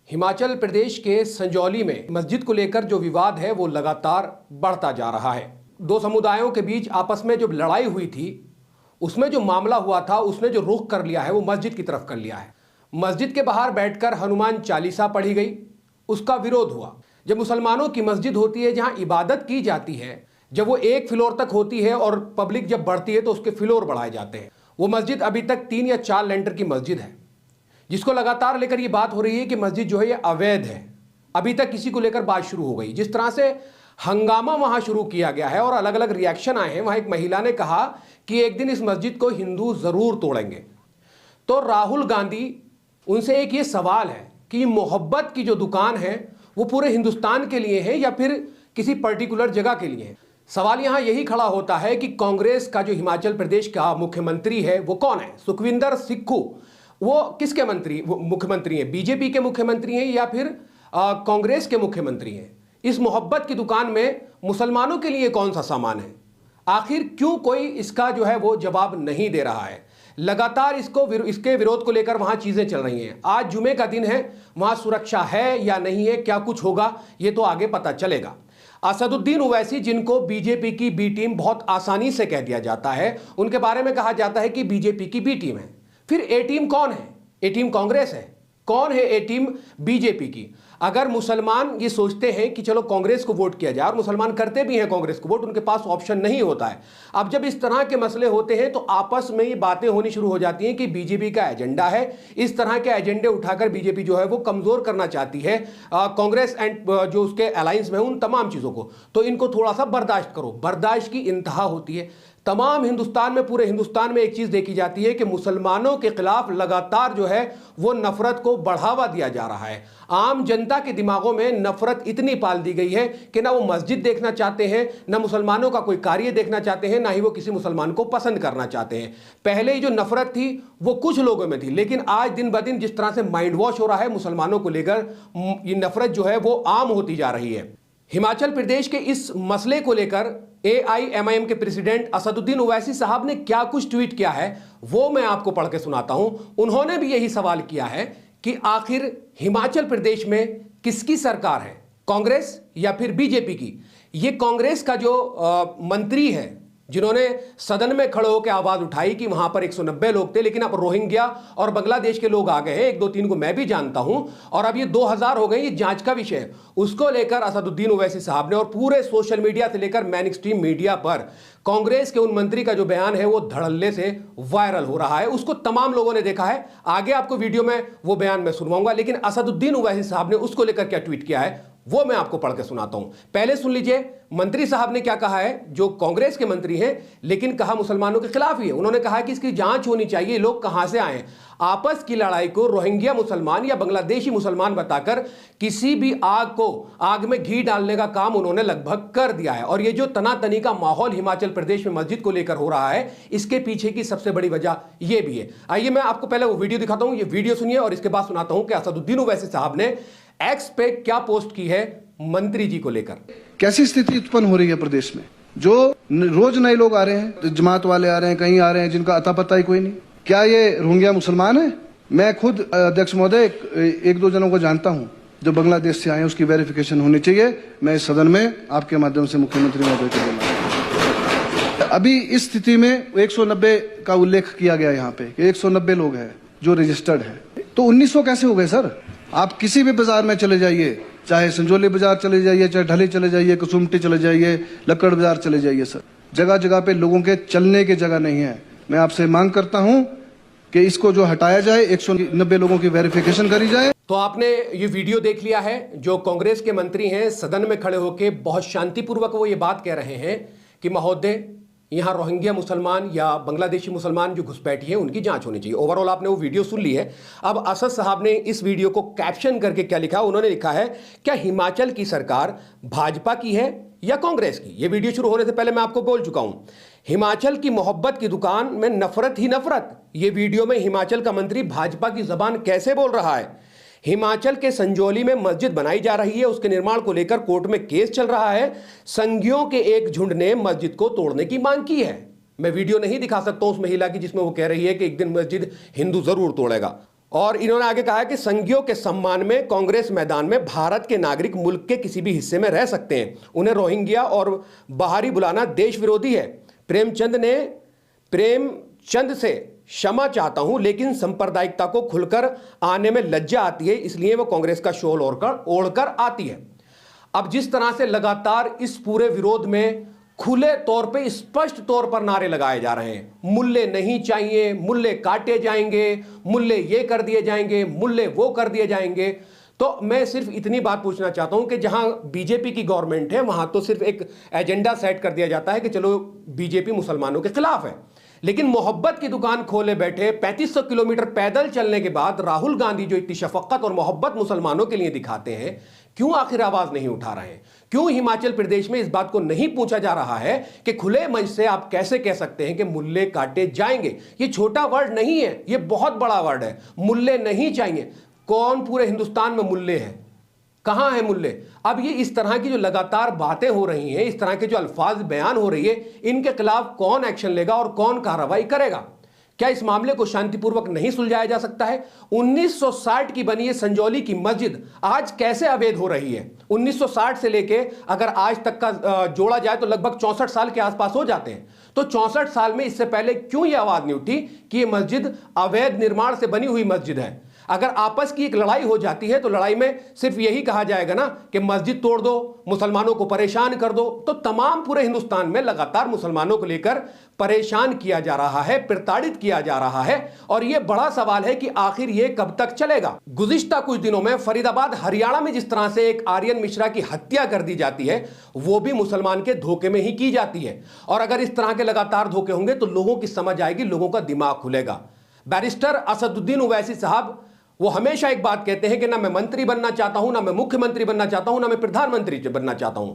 हिमाचल प्रदेश के संजौली में मस्जिद को लेकर जो विवाद है वो लगातार बढ़ता जा रहा है। दो समुदायों के बीच आपस में जो लड़ाई हुई थी उसमें जो मामला हुआ था उसने जो रुख कर लिया है वो मस्जिद की तरफ कर लिया है। मस्जिद के बाहर बैठकर हनुमान चालीसा पढ़ी गई, उसका विरोध हुआ। जब मुसलमानों की मस्जिद होती है जहां इबादत की जाती है, जब वो एक फ्लोर तक होती है और पब्लिक जब बढ़ती है तो उसके फ्लोर बढ़ाए जाते हैं। वो मस्जिद अभी तक 3 या 4 लेंटर की मस्जिद है जिसको लगातार लेकर ये बात हो रही है कि मस्जिद जो है ये अवैध है। अभी तक किसी को लेकर बात शुरू हो गई। जिस तरह से हंगामा वहां शुरू किया गया है और अलग अलग रिएक्शन आए हैं, वहां एक महिला ने कहा कि एक दिन इस मस्जिद को हिंदू जरूर तोड़ेंगे। तो राहुल गांधी, उनसे एक ये सवाल है कि मोहब्बत की जो दुकान है वो पूरे हिंदुस्तान के लिए है या फिर किसी पर्टिकुलर जगह के लिए है। सवाल यहां यही खड़ा होता है कि कांग्रेस का जो हिमाचल प्रदेश का मुख्यमंत्री है वो कौन है? सुखविंदर सुक्खू वो किसके मुख्यमंत्री हैं? बीजेपी के मुख्यमंत्री हैं या फिर कांग्रेस के मुख्यमंत्री हैं? इस मोहब्बत की दुकान में मुसलमानों के लिए कौन सा सामान है? आखिर क्यों कोई इसका जो है वो जवाब नहीं दे रहा है? लगातार इसके विरोध को लेकर वहां चीजें चल रही हैं। आज जुमे का दिन है, वहां सुरक्षा है या नहीं है, क्या कुछ होगा ये तो आगे पता चलेगा। असदुद्दीन ओवैसी, जिनको बीजेपी की बी टीम बहुत आसानी से कह दिया जाता है, उनके बारे में कहा जाता है कि बीजेपी की बी टीम है। फिर ए टीम कौन है? ए टीम कांग्रेस है। कौन है ए टीम बीजेपी की? अगर मुसलमान ये सोचते हैं कि चलो कांग्रेस को वोट किया जाए, और मुसलमान करते भी हैं कांग्रेस को वोट, उनके पास ऑप्शन नहीं होता है। अब जब इस तरह के मसले होते हैं तो आपस में ये बातें होनी शुरू हो जाती हैं कि बीजेपी का एजेंडा है, इस तरह के एजेंडे उठाकर बीजेपी जो है वो कमजोर करना चाहती है कांग्रेस एंड जो उसके अलायंस में उन तमाम चीजों को। तो इनको थोड़ा सा बर्दाश्त करो। बर्दाश्त की इंतहा होती है। तमाम हिंदुस्तान में, पूरे हिंदुस्तान में एक चीज देखी जाती है कि मुसलमानों के खिलाफ लगातार जो है वो नफरत को बढ़ावा दिया जा रहा है। आम जनता के दिमागों में नफरत इतनी पाल दी गई है कि ना वो मस्जिद देखना चाहते हैं, ना मुसलमानों का कोई कार्य देखना चाहते हैं, ना ही वो किसी मुसलमान को पसंद करना चाहते हैं। पहले ही जो नफरत थी वो कुछ लोगों में थी, लेकिन आज दिन ब दिन जिस तरह से माइंड वॉश हो रहा है मुसलमानों को लेकर, ये नफरत जो है वो आम होती जा रही है। हिमाचल प्रदेश के इस मसले को लेकर AIMIM के प्रेसिडेंट असदुद्दीन ओवैसी साहब ने क्या कुछ ट्वीट किया है वो मैं आपको पढ़ के सुनाता हूं। उन्होंने भी यही सवाल किया है कि आखिर हिमाचल प्रदेश में किसकी सरकार है, कांग्रेस या फिर बीजेपी की? ये कांग्रेस का जो मंत्री है जिन्होंने सदन में खड़े होकर आवाज उठाई कि वहां पर 190 लोग थे, लेकिन अब रोहिंग्या और बांग्लादेश के लोग आ गए हैं, 1 2 3 को मैं भी जानता हूं, और अब ये 2000 हो गए, ये जांच का विषय है। उसको लेकर असदुद्दीन ओवैसी साहब ने और पूरे सोशल मीडिया से लेकर मेन स्ट्रीम मीडिया पर कांग्रेस के उन मंत्री का जो बयान है वो धड़ल्ले से वायरल हो रहा है। उसको तमाम लोगों ने देखा है। आगे आपको वीडियो में वो बयान मैं सुनवाऊंगा, लेकिन असदुद्दीन ओवैसी साहब ने उसको लेकर क्या ट्वीट किया है वो मैं आपको पढ़ के सुनाता हूं। पहले सुन लीजिए मंत्री साहब ने क्या कहा है, जो कांग्रेस के मंत्री हैं लेकिन कहा मुसलमानों के खिलाफ ही है। उन्होंने कहा कि इसकी जांच होनी चाहिए, लोग कहां से आए। आपस की लड़ाई को रोहिंग्या मुसलमान या बांग्लादेशी मुसलमान बताकर किसी भी आग को आग में घी डालने का काम उन्होंने लगभग कर दिया है। और ये जो तनातनी का माहौल हिमाचल प्रदेश में मस्जिद को लेकर हो रहा है, इसके पीछे की सबसे बड़ी वजह यह भी है। आइए मैं आपको पहले वो वीडियो दिखाता हूं, ये वीडियो सुनिए और इसके बाद सुनाता हूं कि असदुद्दीन ओवैसी साहब ने एक्स पे क्या पोस्ट की है मंत्री जी को लेकर। कैसी स्थिति उत्पन्न हो रही है प्रदेश में? जो रोज नए लोग आ रहे हैं, जमात वाले आ रहे हैं, कहीं आ रहे हैं जिनका अता पता ही कोई नहीं। क्या ये रोहिंग्या मुसलमान है? मैं खुद अध्यक्ष महोदय 1-2 जनों को जानता हूं जो बांग्लादेश से आए हैं, उसकी वेरिफिकेशन होनी चाहिए। मैं इस सदन में आपके माध्यम से मुख्यमंत्री महोदय को बोला। अभी इस स्थिति में 190 का उल्लेख किया गया यहाँ पे, 190 लोग हैं जो रजिस्टर्ड है। तो 1900 कैसे हो गए सर? आप किसी भी बाजार में चले जाइए, चाहे संजौली बाजार चले जाइए, चाहे ढली चले जाइए, कसुमटी चले जाइए, लक्कड़ बाजार चले जाइए, सर जगह जगह पे लोगों के चलने की जगह नहीं है। मैं आपसे मांग करता हूं कि इसको जो हटाया जाए, 190 लोगों की वेरिफिकेशन करी जाए। तो आपने ये वीडियो देख लिया है। जो कांग्रेस के मंत्री हैं सदन में खड़े होकर बहुत शांतिपूर्वक वो ये बात कह रहे हैं कि महोदय यहाँ रोहिंग्या मुसलमान या बांग्लादेशी मुसलमान जो घुसपैठी है उनकी जांच होनी चाहिए। ओवरऑल आपने वो वीडियो सुन ली है। अब असद साहब ने इस वीडियो को कैप्शन करके क्या लिखा? उन्होंने लिखा है, क्या हिमाचल की सरकार भाजपा की है या कांग्रेस की? ये वीडियो शुरू होने से पहले मैं आपको बोल चुका हूं, हिमाचल की मोहब्बत की दुकान में नफरत ही नफरत। ये वीडियो में हिमाचल का मंत्री भाजपा की जबान कैसे बोल रहा है? हिमाचल के संजौली में मस्जिद बनाई जा रही है, उसके निर्माण को लेकर कोर्ट में केस चल रहा है। संघियों के एक झुंड ने मस्जिद को तोड़ने की मांग की है। मैं वीडियो नहीं दिखा सकता उस महिला की जिसमें वो कह रही है कि एक दिन मस्जिद हिंदू जरूर तोड़ेगा। और इन्होंने आगे कहा कि संघियों के सम्मान में कांग्रेस मैदान में भारत के नागरिक मुल्क के किसी भी हिस्से में रह सकते हैं, उन्हें रोहिंग्या और बाहरी बुलाना देश विरोधी है। प्रेमचंद से क्षमा चाहता हूं, लेकिन सांप्रदायिकता को खुलकर आने में लज्जा आती है, इसलिए वो कांग्रेस का शॉल ओढ़कर आती है। अब जिस तरह से लगातार इस पूरे विरोध में खुले तौर पे स्पष्ट तौर पर नारे लगाए जा रहे हैं, मुल्ले नहीं चाहिए, मुल्ले काटे जाएंगे, मुल्ले ये कर दिए जाएंगे, मुल्ले वो कर दिए जाएंगे, तो मैं सिर्फ इतनी बात पूछना चाहता हूं कि जहां बीजेपी की गवर्नमेंट है वहां तो सिर्फ एक एजेंडा सेट कर दिया जाता है कि चलो बीजेपी मुसलमानों के खिलाफ है, लेकिन मोहब्बत की दुकान खोले बैठे 3500 किलोमीटर पैदल चलने के बाद राहुल गांधी जो इतनी शफकत और मोहब्बत मुसलमानों के लिए दिखाते हैं, क्यों आखिर आवाज नहीं उठा रहे हैं? क्यों हिमाचल प्रदेश में इस बात को नहीं पूछा जा रहा है कि खुले मंच से आप कैसे कह सकते हैं कि मुल्ले काटे जाएंगे? ये छोटा वर्ड नहीं है, ये बहुत बड़ा वर्ड है। मुल्ले नहीं चाहिए, कौन पूरे हिंदुस्तान में मुल्ले हैं? कहां है मुल्ले? अब ये इस तरह की जो लगातार बातें हो रही हैं, इस तरह के जो अल्फाज बयान हो रही है, इनके खिलाफ कौन एक्शन लेगा और कौन कार्रवाई करेगा? क्या इस मामले को शांतिपूर्वक नहीं सुलझाया जा सकता है? 1960 की बनी है संजौली की मस्जिद आज कैसे अवैध हो रही है? 1960 से लेके अगर आज तक का जोड़ा जाए तो लगभग 64 साल के आसपास हो जाते हैं। तो 64 साल में इससे पहले क्यों यह आवाज नहीं उठी कि यह मस्जिद अवैध निर्माण से बनी हुई मस्जिद है? अगर आपस की एक लड़ाई हो जाती है तो लड़ाई में सिर्फ यही कहा जाएगा ना कि मस्जिद तोड़ दो, मुसलमानों को परेशान कर दो। तो तमाम पूरे हिंदुस्तान में लगातार मुसलमानों को लेकर परेशान किया जा रहा है, प्रताड़ित किया जा रहा है, और यह बड़ा सवाल है कि आखिर यह कब तक चलेगा। गुज़िश्ता कुछ दिनों में फरीदाबाद हरियाणा में जिस तरह से एक आर्यन मिश्रा की हत्या कर दी जाती है, वो भी मुसलमान के धोखे में ही की जाती है। और अगर इस तरह के लगातार धोखे होंगे तो लोगों की समझ आएगी, लोगों का दिमाग खुलेगा। बैरिस्टर असदुद्दीन ओवैसी साहब वो हमेशा एक बात कहते हैं कि ना मैं मंत्री बनना चाहता हूं, ना मैं मुख्यमंत्री बनना चाहता हूं, ना मैं प्रधानमंत्री बनना चाहता हूं।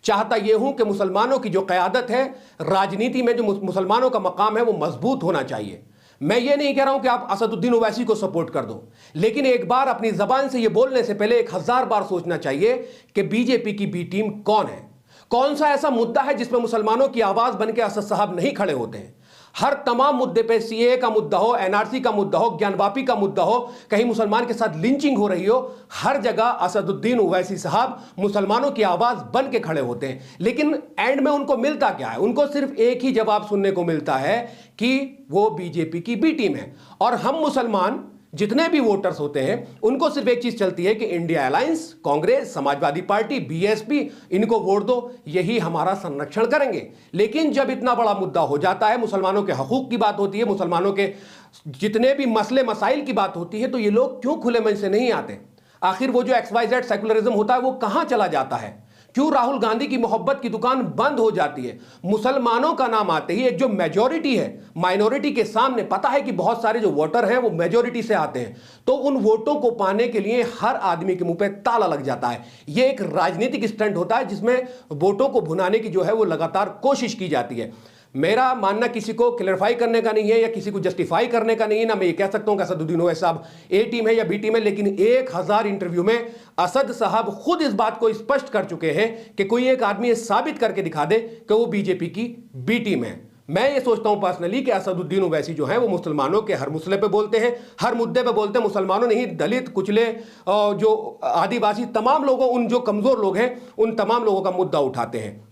चाहता यह हूं कि मुसलमानों की जो क़यादत है, राजनीति में जो मुसलमानों का मकाम है, वो मजबूत होना चाहिए। मैं ये नहीं कह रहा हूं कि आप असदुद्दीन ओवैसी को सपोर्ट कर दो, लेकिन एक बार अपनी जबान से यह बोलने से पहले 1000 बार सोचना चाहिए कि बीजेपी की बी टीम कौन है, कौन सा ऐसा मुद्दा है जिसमें मुसलमानों की आवाज बनकर असद साहब नहीं खड़े होते हैं। हर तमाम मुद्दे पे, सीए का मुद्दा हो, एनआरसी का मुद्दा हो, ज्ञानवापी का मुद्दा हो, कहीं मुसलमान के साथ लिंचिंग हो रही हो, हर जगह असदुद्दीन ओवैसी साहब मुसलमानों की आवाज बन के खड़े होते हैं। लेकिन एंड में उनको मिलता क्या है? उनको सिर्फ एक ही जवाब सुनने को मिलता है कि वो बीजेपी की बी टीम है। और हम मुसलमान जितने भी वोटर्स होते हैं उनको सिर्फ एक चीज चलती है कि India alliance, Congress, Samajwadi party, BSP, इनको वोट दो, यही हमारा संरक्षण करेंगे। लेकिन जब इतना बड़ा मुद्दा हो जाता है, मुसलमानों के हकूक की बात होती है, मुसलमानों के जितने भी मसले मसाइल की बात होती है, तो ये लोग क्यों खुले मन से नहीं आते? आखिर वो जो XYZ सेकुलरिज्म होता है वो कहां चला जाता है? क्यों राहुल गांधी की मोहब्बत की दुकान बंद हो जाती है? मुसलमानों का नाम आते ही एक जो मेजॉरिटी है, माइनॉरिटी के सामने पता है कि बहुत सारे जो वोटर हैं वो मेजॉरिटी से आते हैं, तो उन वोटों को पाने के लिए हर आदमी के मुंह पे ताला लग जाता है। ये एक राजनीतिक स्टंट होता है जिसमें वोटों को भुनाने की जो है वो लगातार कोशिश की जाती है। मेरा मानना किसी को क्लैरिफाई करने का नहीं है या किसी को जस्टिफाई करने का नहीं है, ना मैं ये कह सकता हूं कि असदुद्दीन ओवैसी साहब ए टीम है या बी टीम है, लेकिन 1000 इंटरव्यू में असद साहब खुद इस बात को स्पष्ट कर चुके हैं कि कोई एक आदमी साबित करके दिखा दे कि वो बीजेपी की बी टीम है। मैं ये सोचता हूं पर्सनली कि असदुद्दीन ओवैसी जो है वो मुसलमानों के हर मसले पे बोलते हैं, हर मुद्दे पे बोलते हैं। मुसलमानों नहीं, दलित, कुचले, जो आदिवासी, तमाम लोगों, उन जो कमजोर लोग हैं, उन तमाम लोगों का मुद्दा उठाते हैं।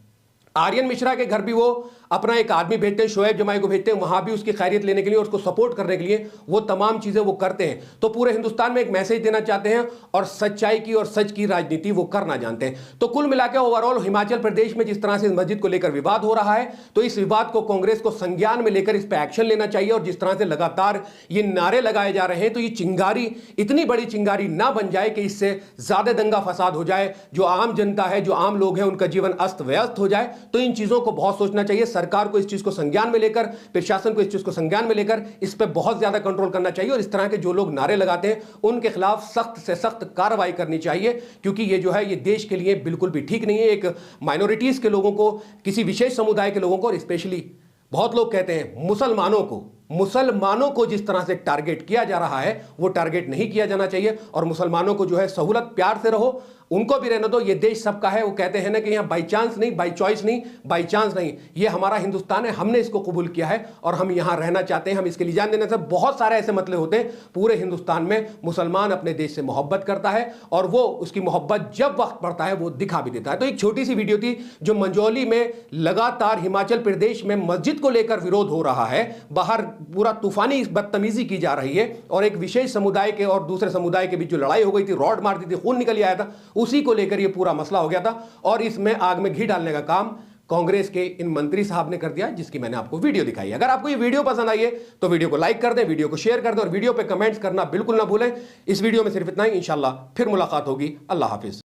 आर्यन मिश्रा के घर भी वो अपना एक आदमी भेजते हैं, शोएब जमाई को भेजते हैं, वहां भी उसकी खैरियत लेने के लिए, उसको सपोर्ट करने के लिए वो तमाम चीजें वो करते हैं। तो पूरे हिंदुस्तान में एक मैसेज देना चाहते हैं और सच्चाई की और सच की राजनीति वो करना जानते हैं। तो कुल मिलाकर ओवरऑल हिमाचल प्रदेश में जिस तरह से इस मस्जिद को लेकर विवाद हो रहा है, तो इस विवाद को कांग्रेस को संज्ञान में लेकर इस पर एक्शन लेना चाहिए। और जिस तरह से लगातार ये नारे लगाए जा रहे हैं, तो ये चिंगारी इतनी बड़ी चिंगारी ना बन जाए कि इससे ज्यादा दंगा फसाद हो जाए, जो आम जनता है, जो आम लोग हैं, उनका जीवन अस्त व्यस्त हो जाए। तो इन चीजों को बहुत सोचना चाहिए। सरकार को इस चीज को संज्ञान में लेकर, प्रशासन को इस चीज को संज्ञान में लेकर इस पर बहुत ज्यादा कंट्रोल करना चाहिए। और इस तरह के जो लोग नारे लगाते हैं उनके खिलाफ सख्त से सख्त कार्रवाई करनी चाहिए, क्योंकि ये जो है ये देश के लिए बिल्कुल भी ठीक नहीं है। एक माइनॉरिटीज के लोगों को, किसी विशेष समुदाय के लोगों को, और स्पेशली बहुत लोग कहते हैं मुसलमानों को मुसलमानों को जिस तरह से टारगेट किया जा रहा है वो टारगेट नहीं किया जाना चाहिए। और मुसलमानों को जो है सहूलत, प्यार से रहो, उनको भी रहने दो। ये देश सबका है। वो कहते हैं ना कि यहाँ बाई चांस नहीं, बाई चॉइस नहीं, बाई चांस नहीं, ये हमारा हिंदुस्तान है, हमने इसको कबूल किया है और हम यहाँ रहना चाहते हैं। हम इसके लिए जान देने से बहुत सारे ऐसे मतले होते हैं। पूरे हिंदुस्तान में मुसलमान अपने देश से मोहब्बत करता है और वो उसकी मोहब्बत जब वक्त पड़ता है वो दिखा भी देता है। तो एक छोटी सी वीडियो थी जो मंजौली में लगातार हिमाचल प्रदेश में मस्जिद को लेकर विरोध हो रहा है, बाहर पूरा तूफानी बदतमीजी की जा रही है और एक विशेष समुदाय के और दूसरे समुदाय के बीच जो लड़ाई हो गई थी, रॉड मार दी थी, खून निकल आया था, उसी को लेकर यह पूरा मसला हो गया था। और इसमें आग में घी डालने का काम कांग्रेस के इन मंत्री साहब ने कर दिया, जिसकी मैंने आपको वीडियो दिखाई। अगर आपको ये वीडियो पसंद आई है तो वीडियो को लाइक कर दें, वीडियो को शेयर कर दें और वीडियो पे कमेंट्स करना बिल्कुल ना भूलें। इस वीडियो में सिर्फ इतना ही। इंशाल्लाह फिर मुलाकात होगी। अल्लाह हाफिज।